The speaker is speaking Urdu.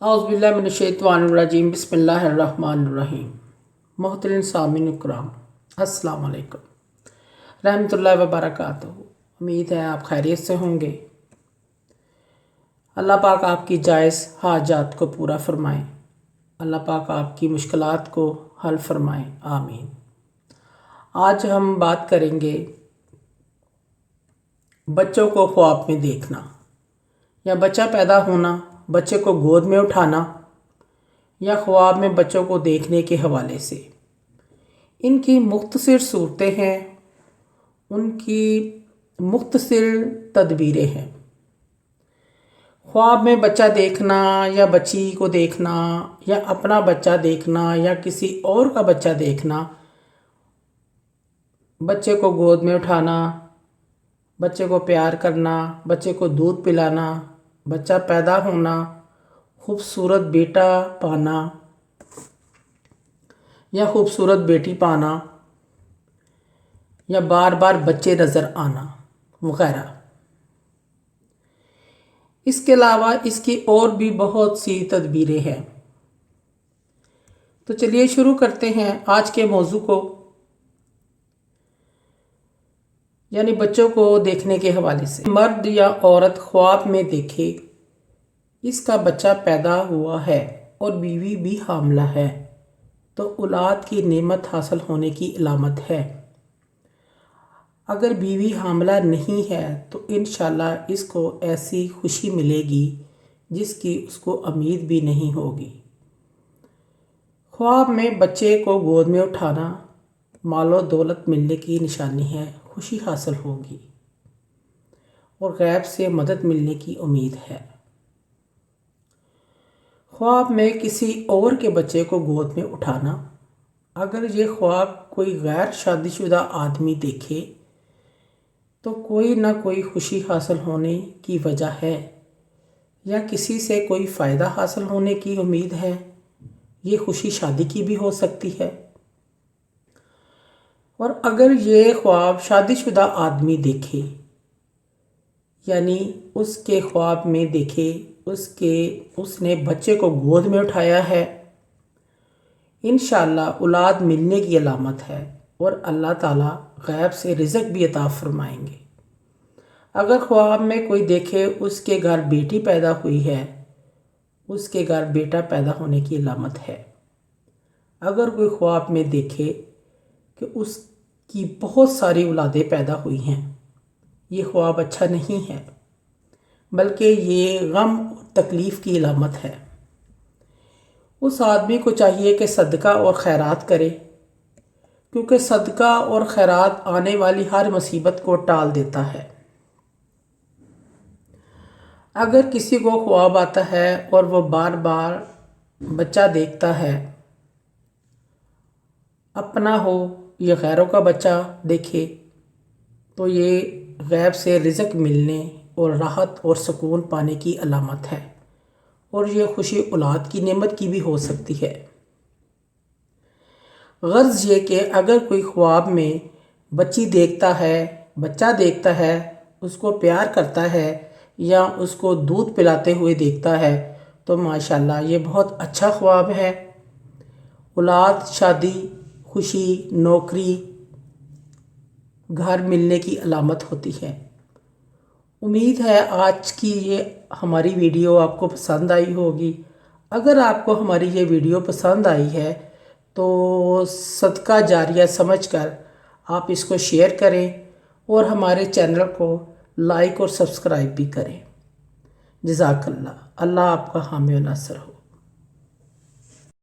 اعوذ باللہ من الشیطان الرجیم بسم اللہ الرحمن الرحیم۔ محترم سامعین اکرام، السلام علیکم رحمۃ اللہ وبرکاتہ۔ امید ہے آپ خیریت سے ہوں گے۔ اللہ پاک آپ کی جائز حاجات کو پورا فرمائیں، اللہ پاک آپ کی مشکلات کو حل فرمائیں، آمین۔ آج ہم بات کریں گے بچوں کو خواب میں دیکھنا یا بچہ پیدا ہونا، بچے کو گود میں اٹھانا یا خواب میں بچوں کو دیکھنے کے حوالے سے۔ ان کی مختصر صورتیں ہیں، ان کی مختصر تدبیریں ہیں۔ خواب میں بچہ دیکھنا یا بچی کو دیکھنا یا اپنا بچہ دیکھنا یا کسی اور کا بچہ دیکھنا، بچے کو گود میں اٹھانا، بچے کو پیار کرنا، بچے کو دودھ پلانا، بچہ پیدا ہونا، خوبصورت بیٹا پانا یا خوبصورت بیٹی پانا یا بار بار بچے نظر آنا وغیرہ۔ اس کے علاوہ اس کی اور بھی بہت سی تدبیریں ہیں۔ تو چلیے شروع کرتے ہیں آج کے موضوع کو، یعنی بچوں کو دیکھنے کے حوالے سے۔ مرد یا عورت خواب میں دیکھے اس کا بچہ پیدا ہوا ہے اور بیوی بھی حاملہ ہے تو اولاد کی نعمت حاصل ہونے کی علامت ہے۔ اگر بیوی حاملہ نہیں ہے تو انشاءاللہ اس کو ایسی خوشی ملے گی جس کی اس کو امید بھی نہیں ہوگی۔ خواب میں بچے کو گود میں اٹھانا مال و دولت ملنے کی نشانی ہے، خوشی حاصل ہوگی اور غیب سے مدد ملنے کی امید ہے۔ خواب میں کسی اور کے بچے کو گود میں اٹھانا، اگر یہ خواب کوئی غیر شادی شدہ آدمی دیکھے تو کوئی نہ کوئی خوشی حاصل ہونے کی وجہ ہے یا کسی سے کوئی فائدہ حاصل ہونے کی امید ہے۔ یہ خوشی شادی کی بھی ہو سکتی ہے۔ اور اگر یہ خواب شادی شدہ آدمی دیکھے، یعنی اس کے خواب میں دیکھے اس نے بچے کو گود میں اٹھایا ہے، انشاءاللہ اولاد ملنے کی علامت ہے اور اللہ تعالیٰ غیب سے رزق بھی عطا فرمائیں گے۔ اگر خواب میں کوئی دیکھے اس کے گھر بیٹی پیدا ہوئی ہے، اس کے گھر بیٹا پیدا ہونے کی علامت ہے۔ اگر کوئی خواب میں دیکھے کہ اس کی بہت ساری اولادیں پیدا ہوئی ہیں، یہ خواب اچھا نہیں ہے، بلکہ یہ غم اور تکلیف کی علامت ہے۔ اس آدمی کو چاہیے کہ صدقہ اور خیرات کرے، کیونکہ صدقہ اور خیرات آنے والی ہر مصیبت کو ٹال دیتا ہے۔ اگر کسی کو خواب آتا ہے اور وہ بار بار بچہ دیکھتا ہے، اپنا ہو یا غیروں کا بچہ دیکھے، تو یہ غیب سے رزق ملنے اور راحت اور سکون پانے کی علامت ہے، اور یہ خوشی اولاد کی نعمت کی بھی ہو سکتی ہے۔ غرض یہ کہ اگر کوئی خواب میں بچی دیکھتا ہے، بچہ دیکھتا ہے، اس کو پیار کرتا ہے یا اس کو دودھ پلاتے ہوئے دیکھتا ہے تو ماشاءاللہ یہ بہت اچھا خواب ہے۔ اولاد، شادی، خوشی، نوکری، گھر ملنے کی علامت ہوتی ہے۔ امید ہے آج کی یہ ہماری ویڈیو آپ کو پسند آئی ہوگی۔ اگر آپ کو ہماری یہ ویڈیو پسند آئی ہے تو صدقہ جاریہ سمجھ کر آپ اس کو شیئر کریں اور ہمارے چینل کو لائک اور سبسکرائب بھی کریں۔ جزاک اللہ، اللہ آپ کا حامی و ناصر ہو۔